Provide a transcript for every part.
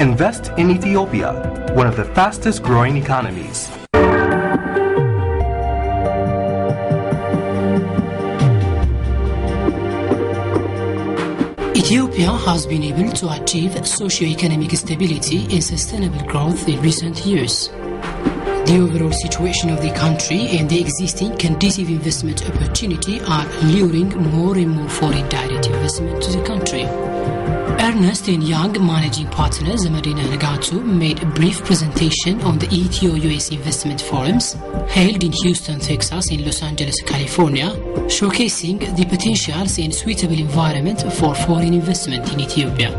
Invest in Ethiopia, one of the fastest growing economies. Ethiopia has been able to achieve socio-economic stability and sustainable growth in recent years. The overall situation of the country and the existing conducive investment opportunity are luring more and more foreign direct investment to the country. Ernest and Young managing partner Zamadina Nagatu made a brief presentation on the Ethio-US investment forums held in Houston, Texas and Los Angeles, California, showcasing the potentials and suitable environment for foreign investment in Ethiopia.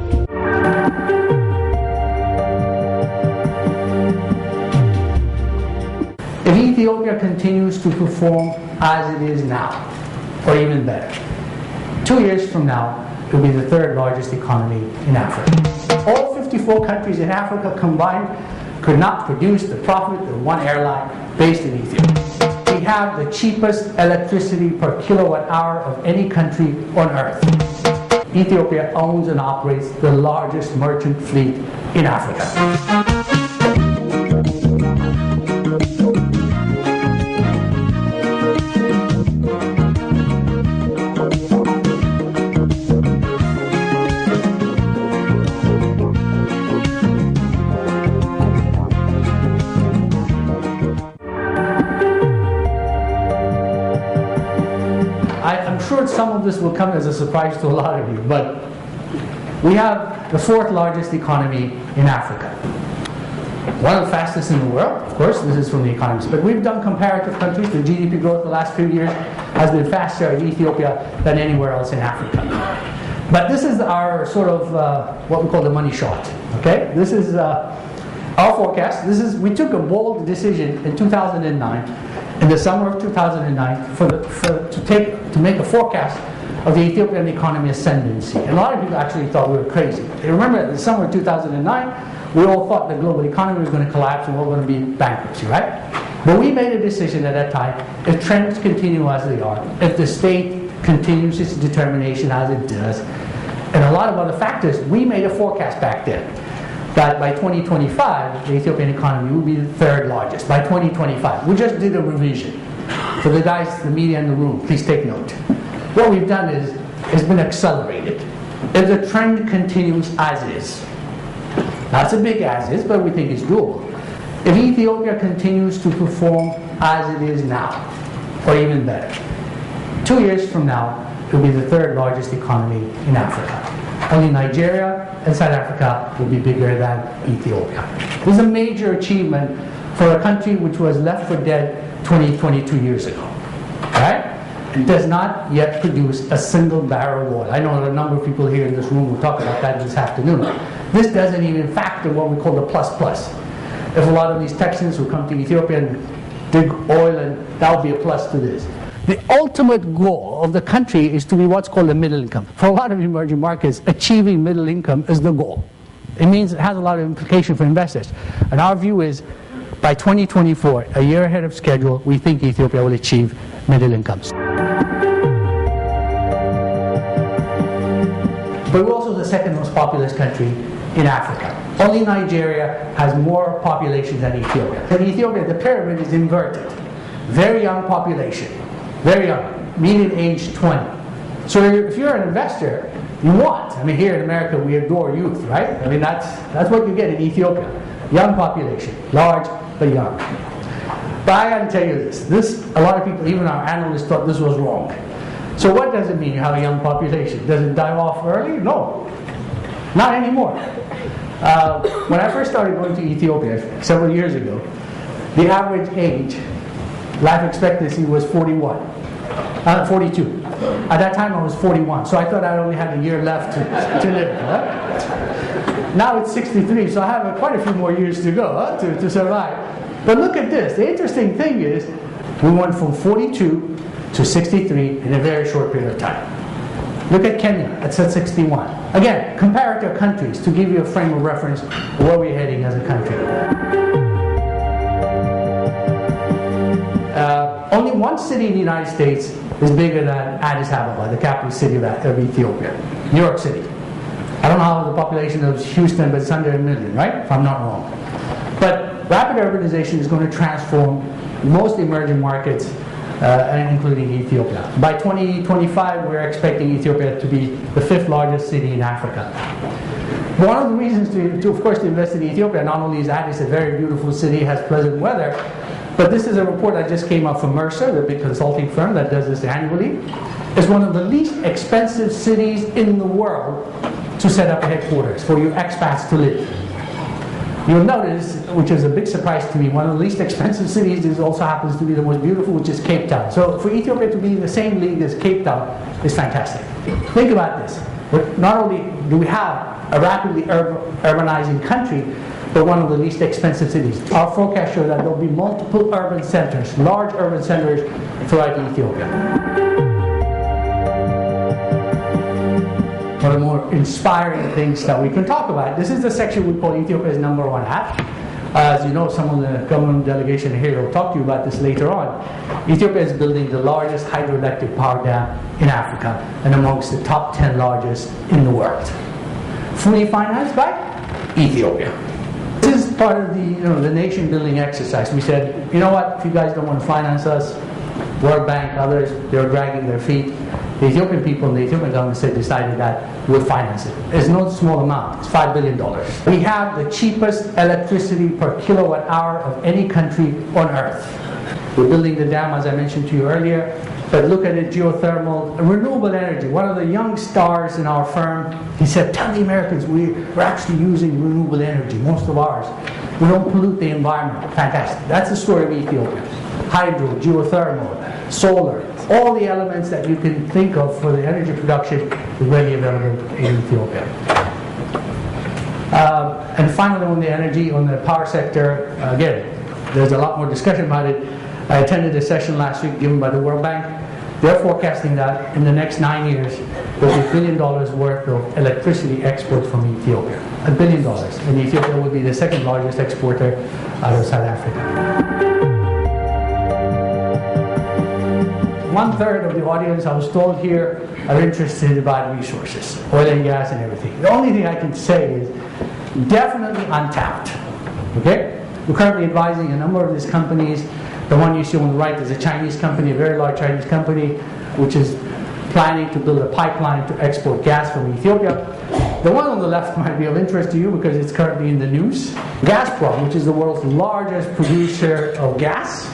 If Ethiopia continues to perform as it is now, or even better, 2 years from now, it will be the third largest economy in Africa. All 54 countries in Africa combined could not produce the profit of one airline based in Ethiopia. We have the cheapest electricity per kilowatt hour of any country on earth. Ethiopia owns and operates the largest merchant fleet in Africa. I'm sure some of this will come as a surprise to a lot of you, but we have the fourth largest economy in Africa. One of the fastest in the world, of course, this is from the economists, but we've done comparative countries. The GDP growth the last few years has been faster in Ethiopia than anywhere else in Africa. But this is our sort of, what we call the money shot, okay? This is our forecast. We took a bold decision in 2009, in the summer of 2009, to make a forecast of the Ethiopian economy ascendancy. And a lot of people actually thought we were crazy. You remember, in the summer of 2009, we all thought the global economy was going to collapse and we were going to be bankruptcy, right? But we made a decision at that time, if trends continue as they are, if the state continues its determination as it does, and a lot of other factors, we made a forecast back then that by 2025, the Ethiopian economy will be the third largest. By 2025. We just did a revision. For the guys, the media in the room, please take note. What we've done is, it's been accelerated. If the trend continues as is, not so big as is, but we think it's doable. If Ethiopia continues to perform as it is now, or even better, 2 years from now, it will be the third largest economy in Africa. Only Nigeria and South Africa will be bigger than Ethiopia. This is a major achievement for a country which was left for dead 22 years ago. Right? It does not yet produce a single barrel of oil. I know a number of people here in this room will talk about that this afternoon. This doesn't even factor what we call the plus. If a lot of these Texans who come to Ethiopia and dig oil, and that will be a plus to this. The ultimate goal of the country is to be what's called the middle income. For a lot of emerging markets, achieving middle income is the goal. It means it has a lot of implication for investors. And our view is, by 2024, a year ahead of schedule, we think Ethiopia will achieve middle incomes. But we're also the second most populous country in Africa. Only Nigeria has more population than Ethiopia. In Ethiopia, the pyramid is inverted. Very young population. Very young, median age 20. So if you're an investor, you want. I mean, here in America, we adore youth, right? I mean, that's what you get in Ethiopia. Young population, large but young. But I got to tell you this, a lot of people, even our analysts, thought this was wrong. So what does it mean you have a young population? Does it die off early? No, not anymore. When I first started going to Ethiopia several years ago, the average age, life expectancy was 42. At that time I was 41, so I thought I only had a year left to live. Huh? Now it's 63, so I have quite a few more years to go to survive. But look at this. The interesting thing is, we went from 42 to 63 in a very short period of time. Look at Kenya, it's at 61. Again, comparative countries to give you a frame of reference of where we're heading as a country. Only one city in the United States is bigger than Addis Ababa, the capital city of Ethiopia, New York City. I don't know how the population of Houston, but it's under 1 million, right? If I'm not wrong. But rapid urbanization is going to transform most emerging markets, including Ethiopia. By 2025, we're expecting Ethiopia to be the 5th largest city in Africa. One of the reasons of course, to invest in Ethiopia, not only is that it's a very beautiful city, has pleasant weather, but this is a report that just came out from Mercer, the big consulting firm that does this annually. It's one of the least expensive cities in the world to set up a headquarters for your expats to live. You'll notice, which is a big surprise to me, one of the least expensive cities is also happens to be the most beautiful, which is Cape Town. So for Ethiopia to be in the same league as Cape Town is fantastic. Think about this. Not only do we have a rapidly urbanizing country, but one of the least expensive cities. Our forecast shows that there will be multiple urban centers, large urban centers throughout Ethiopia. One of the more inspiring things that we can talk about. This is the section we call Ethiopia's #1 app. As you know, some of the government delegation here will talk to you about this later on. Ethiopia is building the largest hydroelectric power dam in Africa and amongst the top 10 largest in the world. Fully financed by Ethiopia. This is part of the nation building exercise. We said, you know what, if you guys don't want to finance us, World Bank, others, they're dragging their feet. The Ethiopian people and the Ethiopian government decided that we'll finance it. It's no small amount. It's $5 billion. We have the cheapest electricity per kilowatt hour of any country on earth. We're building the dam, as I mentioned to you earlier. But look at it, geothermal, renewable energy. One of the young stars in our firm, he said, tell the Americans we're actually using renewable energy, most of ours. We don't pollute the environment. Fantastic. That's the story of Ethiopia. Hydro, geothermal, solar, all the elements that you can think of for the energy production is readily available in Ethiopia. And finally, on the energy, on the power sector, again, there's a lot more discussion about it. I attended a session last week given by the World Bank. They're forecasting that in the next 9 years, there'll be $1 billion worth of electricity exports from Ethiopia. $1 billion. And Ethiopia will be the 2nd largest exporter out of South Africa. 1/3 of the audience, I was told here, are interested about resources, oil and gas and everything. The only thing I can say is definitely untapped. Okay? We're currently advising a number of these companies. The one you see on the right is a Chinese company, a very large Chinese company, which is planning to build a pipeline to export gas from Ethiopia. The one on the left might be of interest to you because it's currently in the news. Gazprom, which is the world's largest producer of gas,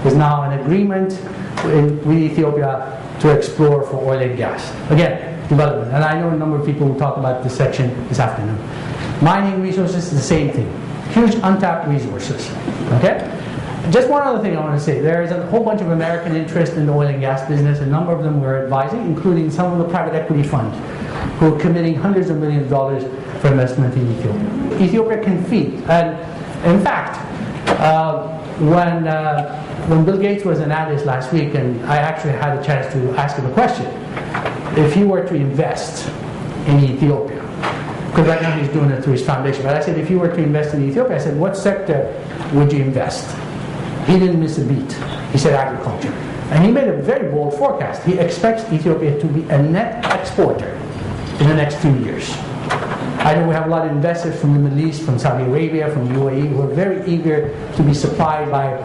is now in agreement with Ethiopia to explore for oil and gas. Again, development. And I know a number of people will talk about this section this afternoon. Mining resources is the same thing. Huge untapped resources. Okay? Just one other thing I want to say. There is a whole bunch of American interest in the oil and gas business. A number of them we're advising, including some of the private equity funds who are committing hundreds of millions of dollars for investment in Ethiopia. Ethiopia can feed. And in fact, when Bill Gates was in Addis last week, and I actually had a chance to ask him a question, if he were to invest in Ethiopia, because right now he's doing it through his foundation, but I said, if you were to invest in Ethiopia, I said, what sector would you invest? He didn't miss a beat. He said agriculture. And he made a very bold forecast. He expects Ethiopia to be a net exporter in the next 2 years. I know we have a lot of investors from the Middle East, from Saudi Arabia, from UAE, who are very eager to be supplied by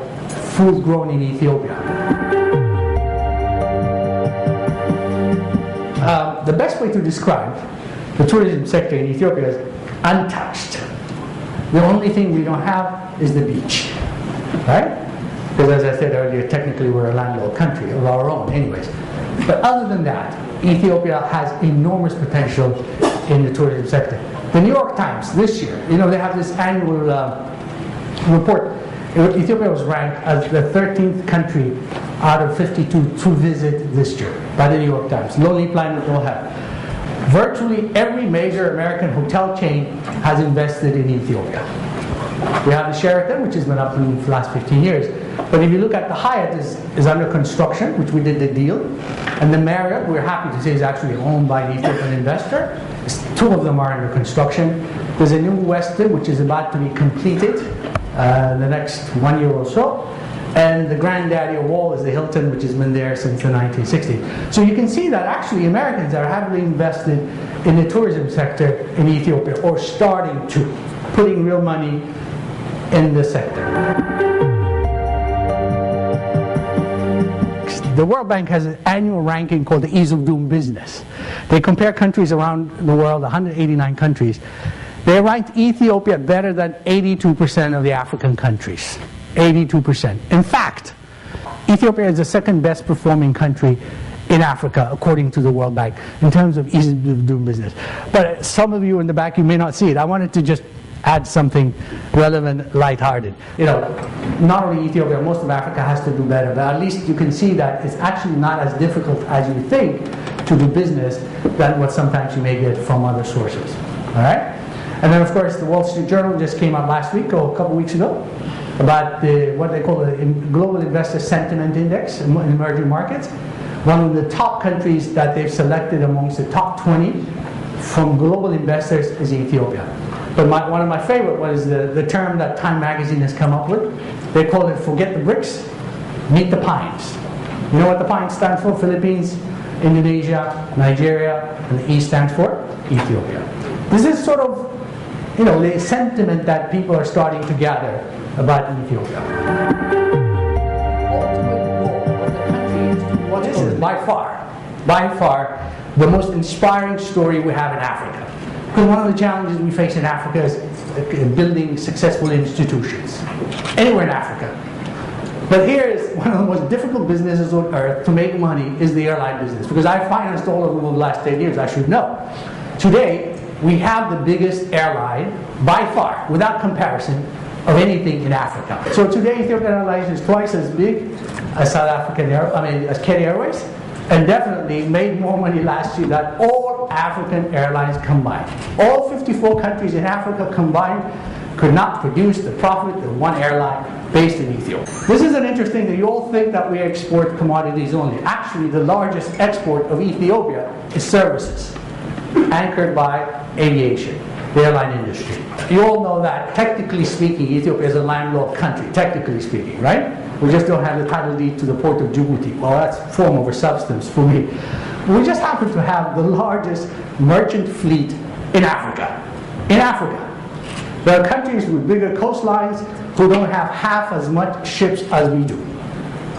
food grown in Ethiopia. The best way to describe the tourism sector in Ethiopia is untouched. The only thing we don't have is the beach, right? Because as I said earlier, technically we're a landlocked country of our own anyways. But other than that, Ethiopia has enormous potential in the tourism sector. The New York Times this year, they have this annual report. Ethiopia was ranked as the 13th country out of 52 to visit this year by the New York Times. Lonely Planet will have. Virtually every major American hotel chain has invested in Ethiopia. We have the Sheraton, which has been up for the last 15 years. But if you look at the Hyatt, is under construction, which we did the deal. And the Marriott, we're happy to say, is actually owned by an Ethiopian investor. 2 of them are under construction. There's a new Westin, which is about to be completed in the next 1 year or so. And the granddaddy of all is the Hilton, which has been there since the 1960s. So you can see that actually Americans are heavily invested in the tourism sector in Ethiopia, or starting to, putting real money in the sector. The World Bank has an annual ranking called the Ease of Doing Business. They compare countries around the world, 189 countries. They ranked Ethiopia better than 82% of the African countries. 82%. In fact, Ethiopia is the second best performing country in Africa, according to the World Bank, in terms of ease of doing business. But some of you in the back, you may not see it. I wanted to just add something relevant, lighthearted. You know, not only Ethiopia, most of Africa has to do better, but at least you can see that it's actually not as difficult as you think to do business than what sometimes you may get from other sources. All right? And then, of course, the Wall Street Journal just came out last week, or a couple weeks ago, about what they call the Global Investor Sentiment Index in emerging markets. One of the top countries that they've selected amongst the top 20 from global investors is Ethiopia. But one of my favorite was the term that Time Magazine has come up with. They call it forget the BRICS, meet the pines. You know what the pines stands for? Philippines, Indonesia, Nigeria, and the E stands for Ethiopia. This is sort of, you know, the sentiment that people are starting to gather about Ethiopia. Ultimate goal of the country is to watch. This is by far, the most inspiring story we have in Africa. Because one of the challenges we face in Africa is building successful institutions. Anywhere in Africa. But here is one of the most difficult businesses on earth to make money is the airline business. Because I financed all of them over the last 10 years, I should know. Today, we have the biggest airline, by far, without comparison, of anything in Africa. So today, Ethiopian Airlines is twice as big as as Kenya Airways, and definitely made more money last year than all African airlines combined. All 54 countries in Africa combined could not produce the profit of one airline based in Ethiopia. This is an interesting thing. You all think that we export commodities only. Actually, the largest export of Ethiopia is services, anchored by aviation, the airline industry. You all know that, technically speaking, Ethiopia is a landlocked country, technically speaking, right? We just don't have the title deed to the port of Djibouti. Well, that's form over substance for me. We just happen to have the largest merchant fleet in Africa. In Africa. There are countries with bigger coastlines who don't have half as much ships as we do.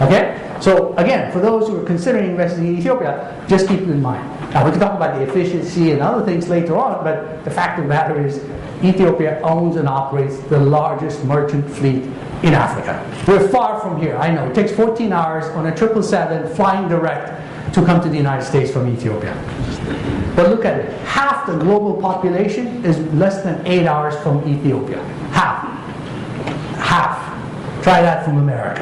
Okay? So again, for those who are considering investing in Ethiopia, just keep it in mind. Now we can talk about the efficiency and other things later on, but the fact of the matter is Ethiopia owns and operates the largest merchant fleet in Africa. We're far from here, I know. It takes 14 hours on a 777 flying direct to come to the United States from Ethiopia. But look at it. Half the global population is less than 8 hours from Ethiopia. Half. Try that from America.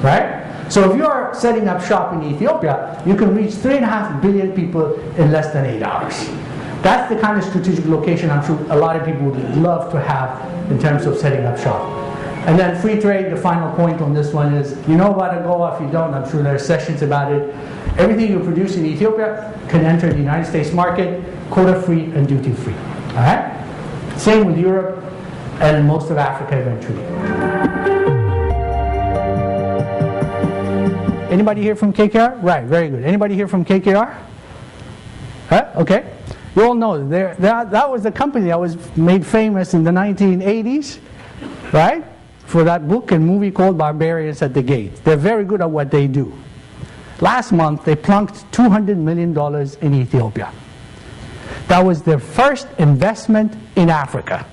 Right? So if you're setting up shop in Ethiopia, you can reach 3.5 billion people in less than 8 hours. That's the kind of strategic location I'm sure a lot of people would love to have in terms of setting up shop. And then free trade, the final point on this one is, you know about AGOA. If you don't, I'm sure there are sessions about it. Everything you produce in Ethiopia can enter the United States market, quota-free and duty-free. All right? Same with Europe and most of Africa eventually. Anybody here from KKR? Right, very good. Anybody here from KKR? Huh? Okay. You all know that was the company that was made famous in the 1980s, right? For that book and movie called Barbarians at the Gate. They're very good at what they do. Last month, they plunked $200 million in Ethiopia. That was their first investment in Africa.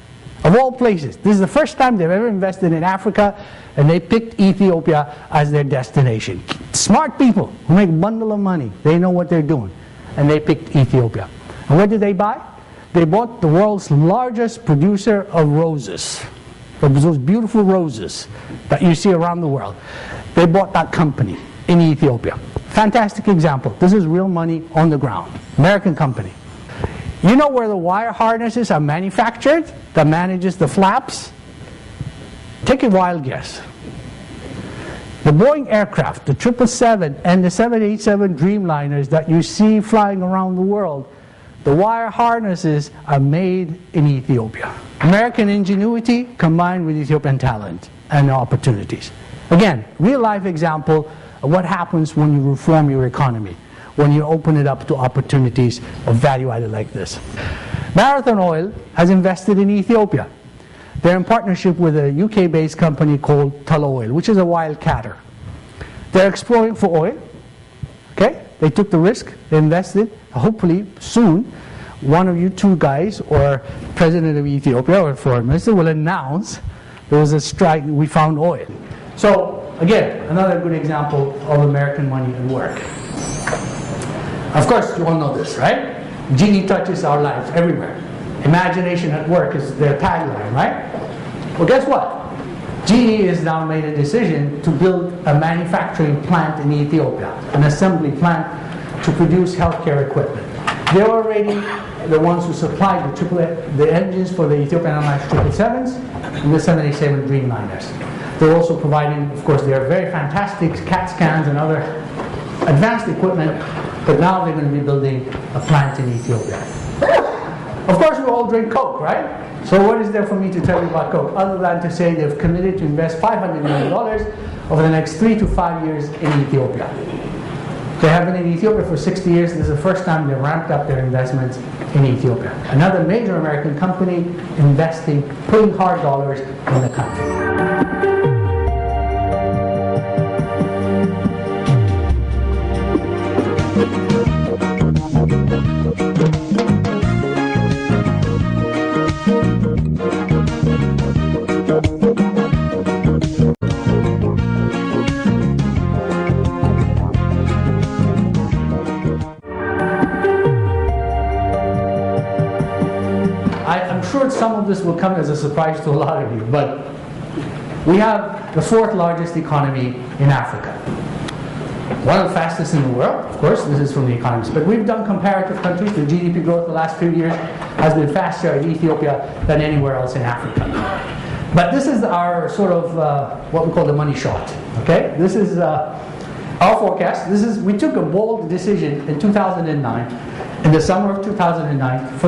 Of all places. This is the first time they've ever invested in Africa, and they picked Ethiopia as their destination. Smart people who make a bundle of money. They know what they're doing. And they picked Ethiopia. And what did they buy? They bought the world's largest producer of roses. Those beautiful roses that you see around the world. They bought that company in Ethiopia. Fantastic example. This is real money on the ground. American company. You know where the wire harnesses are manufactured that manages the flaps? Take a wild guess. The Boeing aircraft, the 777 and the 787 Dreamliners that you see flying around the world, the wire harnesses are made in Ethiopia. American ingenuity combined with Ethiopian talent and opportunities. Again, real life example of what happens when you reform your economy, when you open it up to opportunities of value added like this. Marathon Oil has invested in Ethiopia. They're in partnership with a UK-based company called Tullow Oil, which is a wildcatter. They're exploring for oil. Okay? They took the risk, they invested. Hopefully soon, one of you two guys, or President of Ethiopia or Foreign Minister, will announce there was a strike, we found oil. So, again, another good example of American money at work. Of course, you all know this, right? Genie touches our lives everywhere. Imagination at work is their tagline, right? Well, guess what? Genie has now made a decision to build a manufacturing plant in Ethiopia, an assembly plant to produce healthcare equipment. They're already the ones who supplied the engines for the Ethiopian Airlines 777s and the 787 Dreamliners. They're also providing, of course, their very fantastic CAT scans and other advanced equipment, but now they're going to be building a plant in Ethiopia. Of course, we all drink Coke, right? So what is there for me to tell you about Coke, other than to say they've committed to invest $500 million over the next 3 to 5 years in Ethiopia. They have been in Ethiopia for 60 years. This is the first time they've ramped up their investments in Ethiopia. Another major American company investing, putting hard dollars in the country. I'm sure some of this will come as a surprise to a lot of you, but we have the 4th largest economy in Africa. One of the fastest in the world, of course, this is from the Economist, but we've done comparative countries. The GDP growth the last few years has been faster in Ethiopia than anywhere else in Africa. But this is our sort of what we call the money shot. Okay, this is our forecast. We took a bold decision in 2009. In the summer of 2009,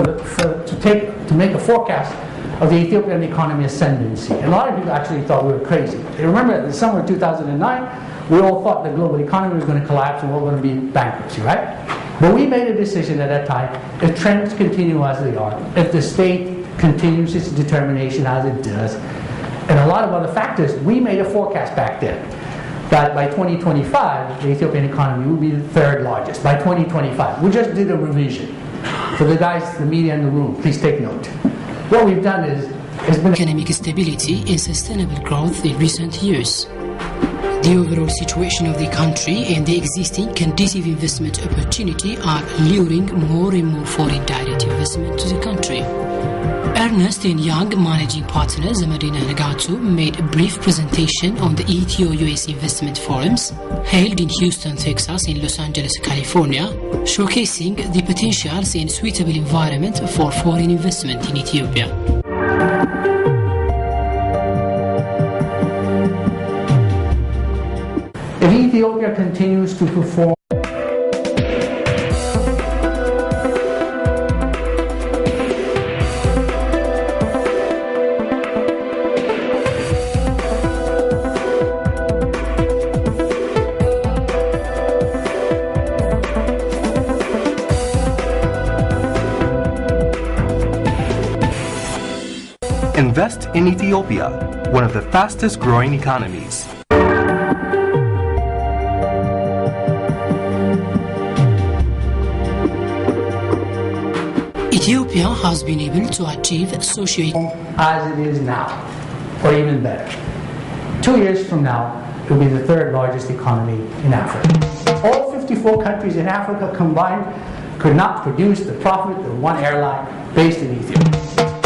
to make a forecast of the Ethiopian economy ascendancy. And a lot of people actually thought we were crazy. You remember, in the summer of 2009, we all thought the global economy was going to collapse and we were going to be bankruptcy, right? But we made a decision at that time, if trends continue as they are, if the state continues its determination as it does, and a lot of other factors, we made a forecast back then that by 2025, the Ethiopian economy will be the 3rd largest. By 2025. We just did a revision. For the guys, the media in the room, please take note. What we've done is economic stability and sustainable growth in recent years. The overall situation of the country and the existing conducive investment opportunity are luring more and more foreign direct investment to the country. Ernst & Young managing partner Zamadina Nagatu made a brief presentation on the Ethio-US investment forums held in Houston, Texas and Los Angeles, California, showcasing the potentials and suitable environment for foreign investment in Ethiopia. If Ethiopia continues to perform Invest in Ethiopia, one of the fastest growing economies. Ethiopia has been able to achieve socio-economic as it is now, or even better. 2 years from now, it will be the 3rd largest economy in Africa. All 54 countries in Africa combined could not produce the profit of one airline based in Ethiopia.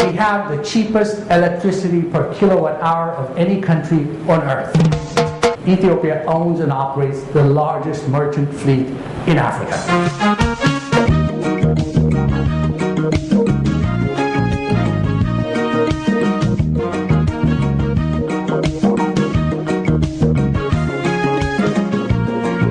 We have the cheapest electricity per kilowatt hour of any country on earth. Ethiopia owns and operates the largest merchant fleet in Africa.